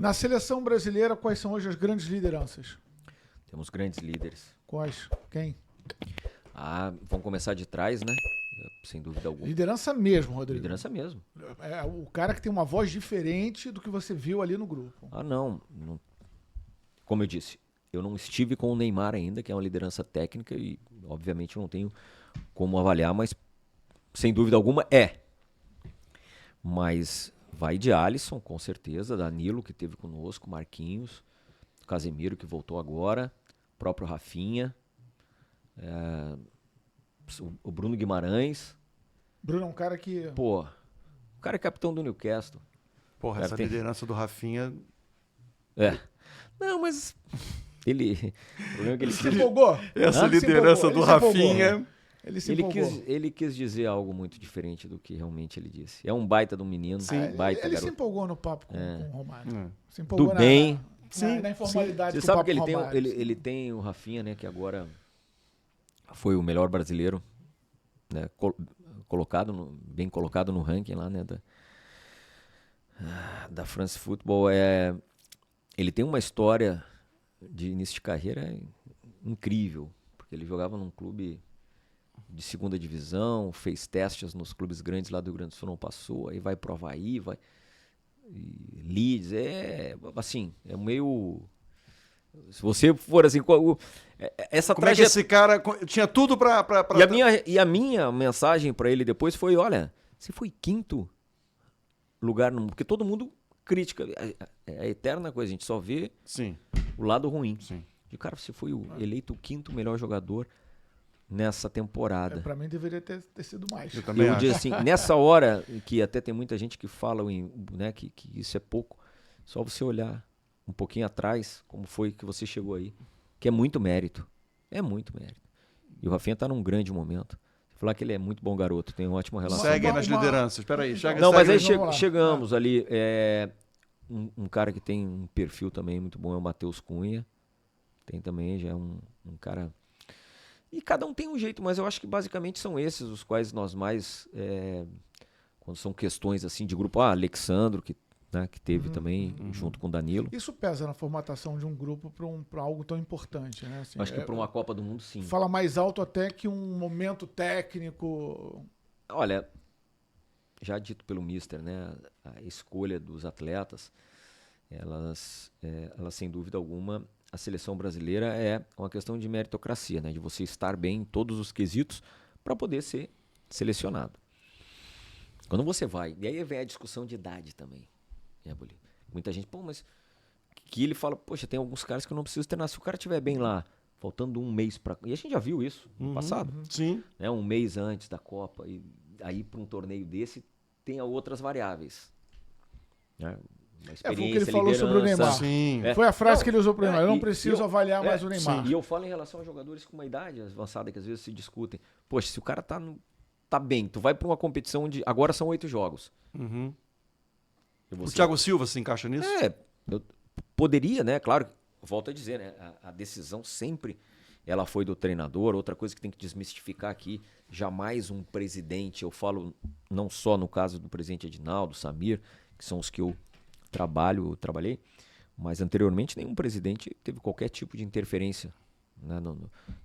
Na seleção brasileira, quais são hoje as grandes lideranças? Temos grandes líderes. Quais? Quem? Vamos começar de trás, né? Sem dúvida alguma. Liderança mesmo, Rodrigo. Liderança mesmo. É o cara que tem uma voz diferente do que você viu ali no grupo. Não. Como eu disse, eu não estive com o Neymar ainda, que é uma liderança técnica e, obviamente, não tenho como avaliar, mas, sem dúvida alguma, é. Mas vai de Alisson, com certeza, Danilo, que esteve conosco, Marquinhos, Casemiro, que voltou agora, próprio Rafinha, o Bruno Guimarães. Bruno é um cara que... Pô, o cara é capitão do Newcastle. Porra, essa liderança do Rafinha... Não, mas ele... O problema é que ele se empolgou. Essa liderança do Rafinha... Ele quis dizer algo muito diferente do que realmente ele disse. É um baita do menino. Sim. Ele se empolgou no papo com o Romário. Se empolgou na informalidade. Você sabe que ele tem o Rafinha, né? Que agora foi o melhor brasileiro, né, bem colocado no ranking lá, né? Da France Football. Ele tem uma história de início de carreira incrível. Porque ele jogava num clube de segunda divisão, fez testes nos clubes grandes lá do Rio Grande do Sul, não passou, aí vai pro Avaí, vai Leeds, assim, é meio... Se você for assim, essa Como é que esse cara tinha tudo pra... E a minha mensagem pra ele depois foi, olha, você foi quinto lugar, porque todo mundo critica, é a eterna coisa, a gente só vê o lado ruim. Sim. E cara, você foi eleito o quinto melhor jogador nessa temporada. Pra mim deveria ter sido mais. Eu também digo assim, nessa hora, que até tem muita gente que fala, né, que isso é pouco, só você olhar um pouquinho atrás, como foi que você chegou aí, que é muito mérito. É muito mérito. E o Rafinha tá num grande momento. Falar que ele é muito bom garoto, tem uma ótima relação. Segue nas lideranças. Peraí, mas aí chegamos ali. Um cara que tem um perfil também muito bom é o Matheus Cunha. Tem também, já é um cara... E cada um tem um jeito, mas eu acho que basicamente são esses os quais nós mais... quando são questões assim de grupo... Alexandro, que teve também, junto com o Danilo. Isso pesa na formatação de um grupo para algo tão importante, né? Assim, acho que para uma Copa do Mundo, sim. Fala mais alto até que um momento técnico. Olha, já dito pelo Mister, né? A escolha dos atletas, elas sem dúvida alguma, a seleção brasileira é uma questão de meritocracia, né? De você estar bem em todos os quesitos para poder ser selecionado. Quando você vai, e aí vem a discussão de idade também. Muita gente, mas que ele fala, poxa, tem alguns caras que eu não preciso treinar. Se o cara estiver bem lá, faltando um mês para... E a gente já viu isso no passado. Sim. Né? Um mês antes da Copa, e aí para um torneio desse, tem outras variáveis. Né? Foi o que ele falou sobre o Neymar. Sim. Foi a frase que ele usou para o Neymar. Eu não preciso avaliar mais o Neymar. Sim. E eu falo em relação a jogadores com uma idade avançada, que às vezes se discutem. Poxa, se o cara tá bem, tu vai para uma competição onde agora são 8 jogos. O Thiago Silva se encaixa nisso? Eu poderia, né? Claro, volto a dizer, né? A decisão sempre ela foi do treinador. Outra coisa que tem que desmistificar aqui, jamais um presidente, eu falo não só no caso do presidente Edinaldo, Samir, que são os que eu trabalhei, mas anteriormente nenhum presidente teve qualquer tipo de interferência, né,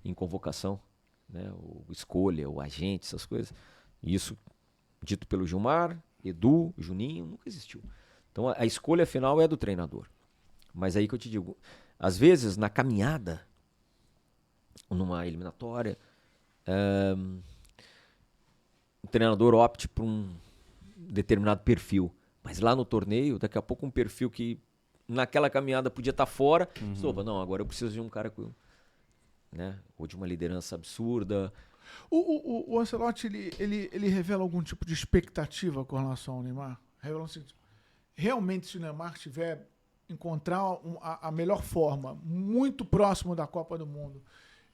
em convocação, né? Ou escolha, ou agente, essas coisas. Isso dito pelo Gilmar, Edu, Juninho, nunca existiu. Então a escolha final é do treinador. Mas aí que eu te digo, às vezes na caminhada, numa eliminatória, o treinador opte por um determinado perfil. Mas lá no torneio, daqui a pouco um perfil que naquela caminhada podia estar fora. Não, agora eu preciso de um cara né, ou de uma liderança absurda. O Ancelotti, ele revela algum tipo de expectativa com relação ao Neymar? Revela o seguinte, realmente se o Neymar tiver encontrar a melhor forma, muito próximo da Copa do Mundo,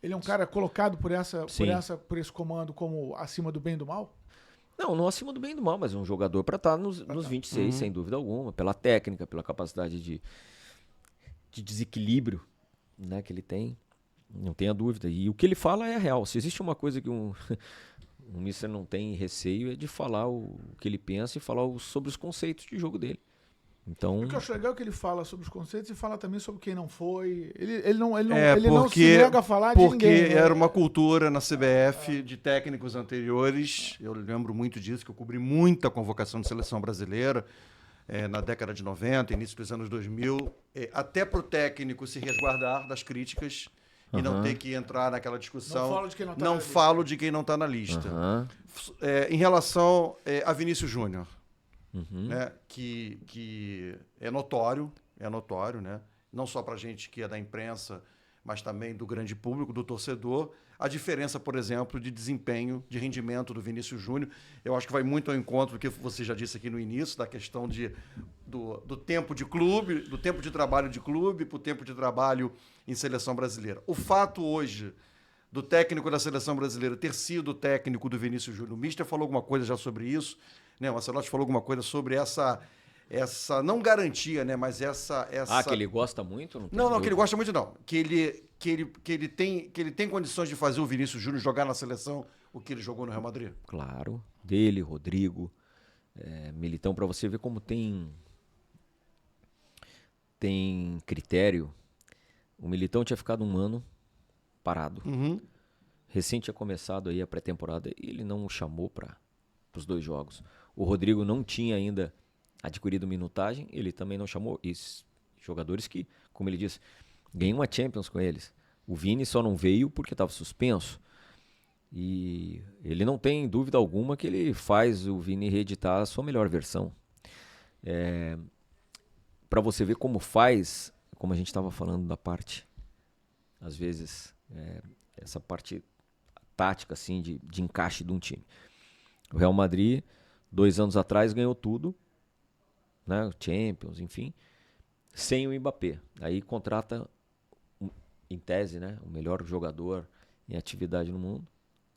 ele é um cara colocado por esse comando como acima do bem e do mal? Não acima do bem e do mal, mas um jogador para estar nos 26, sem dúvida alguma, pela técnica, pela capacidade de desequilíbrio, né, que ele tem. Não tenha dúvida. E o que ele fala é real. Se existe uma coisa que um mister não tem receio, é de falar o que ele pensa e falar sobre os conceitos de jogo dele. Então, O que eu acho legal é que ele fala sobre os conceitos e fala também sobre quem não foi. Ele não se nega a falar de ninguém. Porque era uma cultura na CBF de técnicos anteriores. Eu lembro muito disso, que eu cobri muita convocação de seleção brasileira na década de 90, início dos anos 2000, até para o técnico se resguardar das críticas e não ter que entrar naquela discussão. Não falo de quem não está na lista. Em relação a Vinícius Júnior, né, que é notório, né? Não só para a gente que é da imprensa, mas também do grande público, do torcedor, a diferença, por exemplo, de desempenho, de rendimento do Vinícius Júnior. Eu acho que vai muito ao encontro do que você já disse aqui no início, da questão do tempo de clube, do tempo de trabalho de clube para o tempo de trabalho em seleção brasileira. O fato hoje do técnico da seleção brasileira ter sido o técnico do Vinícius Júnior, o Mister falou alguma coisa já sobre isso, né? O Ancelotti falou alguma coisa sobre essa não garantia, né? Mas essa... que ele gosta muito? Não, que ele gosta muito não. Que ele tem condições de fazer o Vinícius Júnior jogar na seleção o que ele jogou no Real Madrid? Claro. Dele, Rodrigo, Militão, para você ver como tem critério. O Militão tinha ficado 1 ano parado. Recém tinha começado aí a pré-temporada e ele não o chamou para os 2 jogos. O Rodrigo não tinha ainda adquirido minutagem, ele também não chamou. E jogadores que, como ele disse, ganhou uma Champions com eles. O Vini só não veio porque estava suspenso. E ele não tem dúvida alguma que ele faz o Vini reeditar a sua melhor versão. Para você ver como faz, como a gente estava falando da parte, às vezes, essa parte tática assim, de encaixe de um time. O Real Madrid, 2 anos atrás, ganhou tudo, né? Champions, enfim, sem o Mbappé. Aí contrata, em tese, né, o melhor jogador em atividade no mundo,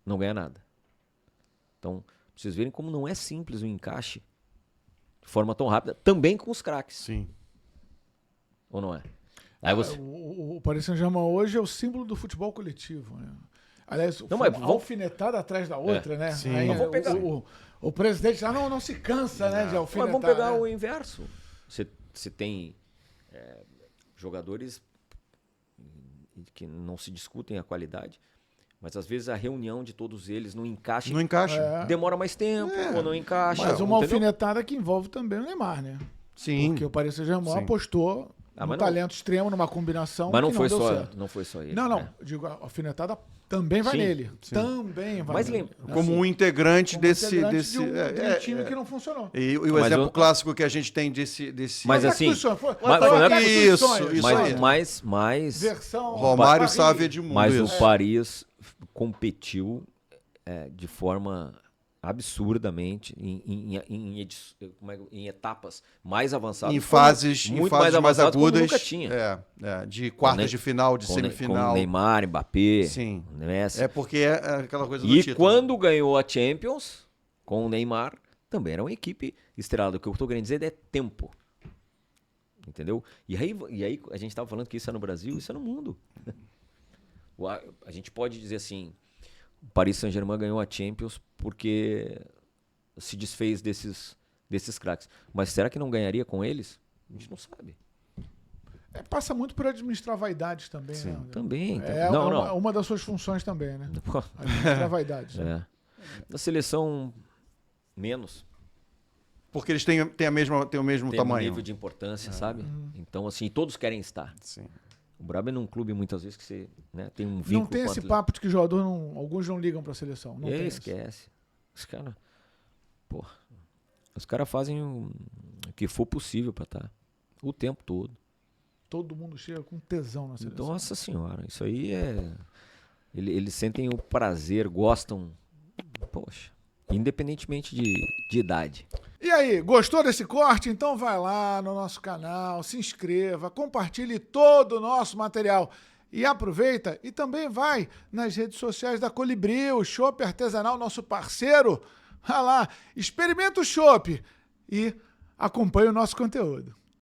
não ganha nada. Então, pra vocês verem como não é simples o encaixe de forma tão rápida, também com os craques. Sim. Ou não é? Aí você... O Paris Saint-Germain hoje é o símbolo do futebol coletivo, né? Aliás, uma alfinetada atrás da outra, né? Sim. Aí, o presidente já não se cansa, né, de alfinetar. Mas vamos pegar, né? o inverso. Você tem jogadores que não se discutem a qualidade, mas às vezes a reunião de todos eles não encaixa. Não encaixa. Demora mais tempo, ou não encaixa. Mas uma entendeu? alfinetada que envolve também o Neymar, né? Sim. Porque o Paris Saint-Germain apostou no talento extremo, numa combinação mas não que foi não deu só, certo. Não foi só ele. Não. Digo, a alfinetada também vai nele. Sim. Também vai Mas nele. Como um integrante desse de um time que não funcionou. E o exemplo clássico que a gente tem desse... Mas assim... Mas versão Romário, Sávio, Edmundo. Mas o Paris competiu de forma absurdamente em etapas mais avançadas. Em fases mais agudas. Nunca tinha. De quartas de final, de semifinal. Com Neymar, Mbappé, Sim. Messi. Porque é aquela coisa do título. E quando ganhou a Champions, com o Neymar, também era uma equipe estrelada. O que eu estou querendo dizer é tempo. Entendeu? E aí a gente estava falando que isso é no Brasil, isso é no mundo. A gente pode dizer assim, o Paris Saint-Germain ganhou a Champions porque se desfez desses craques. Mas será que não ganharia com eles? A gente não sabe. Passa muito por administrar vaidades também, Sim. né? Também. Uma das suas funções também, né? Administrar vaidades. Na seleção, menos. Porque eles têm o mesmo tamanho. Tem um nível de importância, sabe? Então, assim, todos querem estar. Sim. O brabo é num clube, muitas vezes, que você tem um vínculo. Não tem esse papo de que jogador alguns não ligam para a seleção. Não tem esquece. Os caras... Os caras fazem o que for possível para estar. O tempo todo. Todo mundo chega com tesão na seleção. Nossa senhora, isso aí Eles sentem o prazer, gostam... Poxa, independentemente de idade. E aí, gostou desse corte? Então vai lá no nosso canal, se inscreva, compartilhe todo o nosso material e aproveita e também vai nas redes sociais da Colibri, o chopp artesanal, nosso parceiro. Vai lá, experimenta o chopp e acompanhe o nosso conteúdo.